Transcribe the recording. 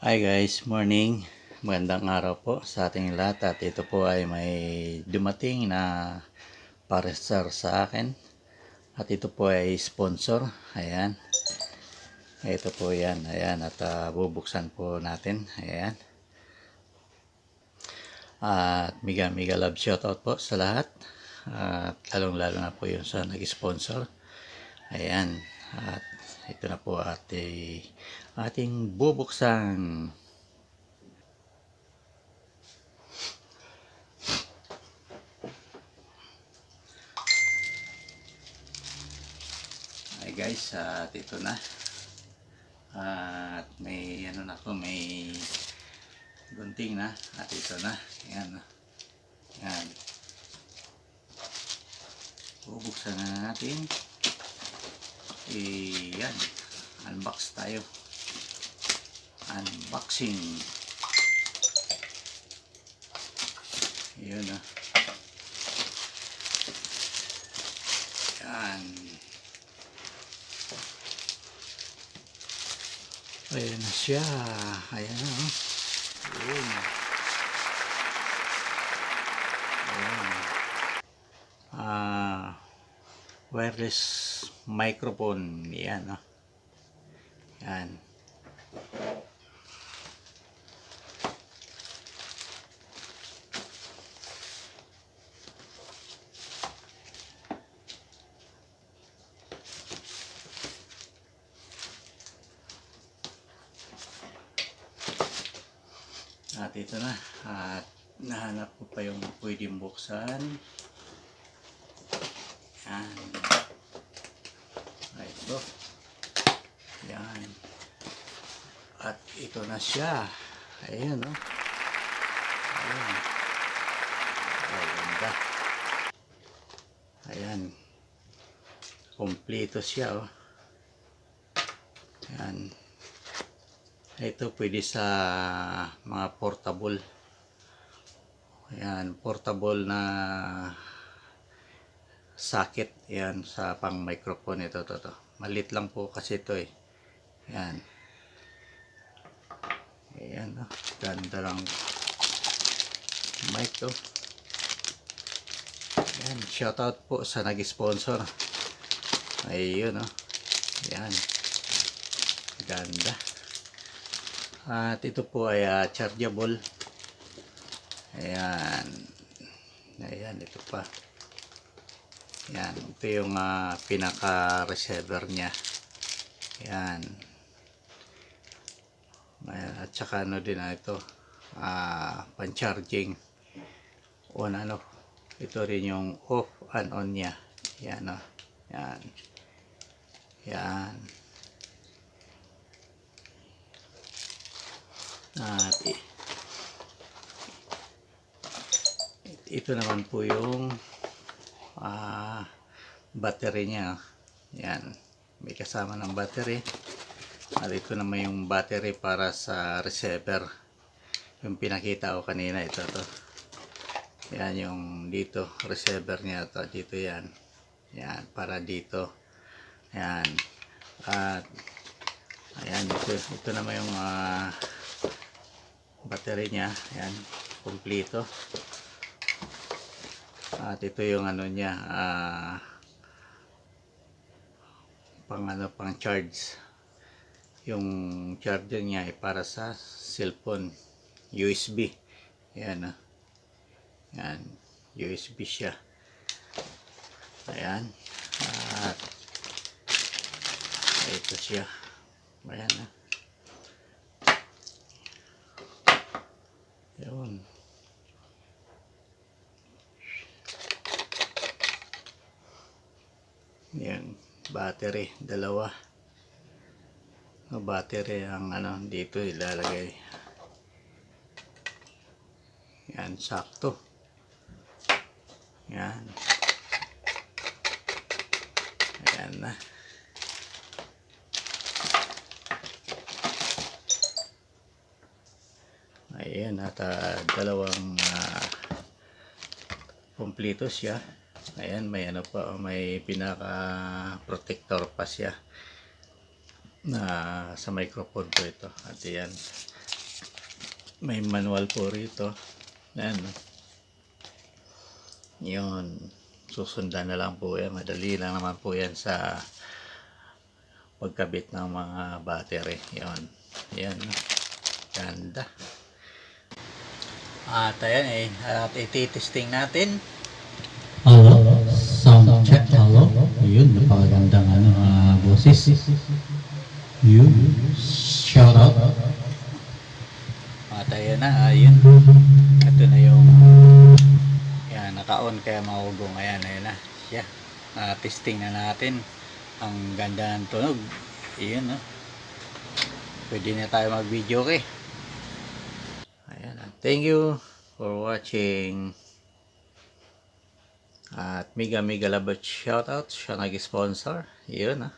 Hi guys, morning. Magandang araw po sa ating lahat at ito po ay may dumating na parcel sa akin at ito po ay sponsor. Ayan. Ito po yan. Ayan at bubuksan po natin. Ayan. At mega love shoutout po sa lahat. At lalong-lalo na po yung sa nag-sponsor. Ayan. At ito na po ating bubuksan. Hi guys, at ito na. At may may gunting na at ito na. Ayan. Ayan. Bubuksan na natin. Ayan. Unbox tayo. Unboxing. Ayan na. Ayan. Ayan na siya. Ayan na. Ayan. Wireless microphone. Yan. Yan. At ito na. At nahanap ko pa yung pwedeng buksan. Yan. Ito. Yan. At ito na siya. Ayan, no? Ayan. Ay, ganda. Ayan. Kompleto siya, oh. Ayan. Ito pwede sa mga portable. Ayan, portable na socket. Ayan, sa pang microphone ito. Malit lang po kasi ito eh. Ayan. Ayan, oh. Ganda lang mic to. Ayan, shoutout po sa nag-sponsor. Ayun, oh. Ayan. Ganda. At ito po ay chargeable. Ayan. Ayan, ito pa. Ayan, ito yung pinaka-receiver niya. Ayan. At saka ano din ito. Pan-charging. Ito rin yung off and on niya. Ayan, oh. Ayan. Ayan. At ito naman po yung battery niya. Yan, may kasama ng battery. At ito naman yung battery para sa receiver, yung pinakita ko kanina. Ito yan, yung dito receiver niya to, dito yan. Yan, para dito. Yan. At ayan, ito naman yung battery niya. Yan, kompleto. At ito yung ano niya, pang charge. Yung charger niya ay para sa cellphone, USB. Ayan, yan, USB siya. Ayan. At ito siya. Ayan, yun. Yan, battery, dalawa. Battery ang dito ilalagay. Yan, sakto. Yan. Ayan na. Ayan, at dalawang kompleto siya. Ayan, may may pinaka protector pa siya na sa microphone ko ito. At ayan, May manual po rito. Ayan. Yun. Susundan na lang po yan. Madali lang naman po yan sa pagkabit ng mga battery. Yun. Yan. Ganda. At ayan eh. At ititesting natin. Hello, sound check, hello. Yun, napakagandang boses. Yun, shout out. At ayan na. Ayun. Ito na yung yan, naka-on kaya mahugong. Ayan, ayan na. Siya. Testing na natin. Ang ganda ng tunog. Ayun, no? Pwede na tayo mag-video, okay? Ayan. Thank you for watching. At mega love shoutout. Siya nag-sponsor. Yun,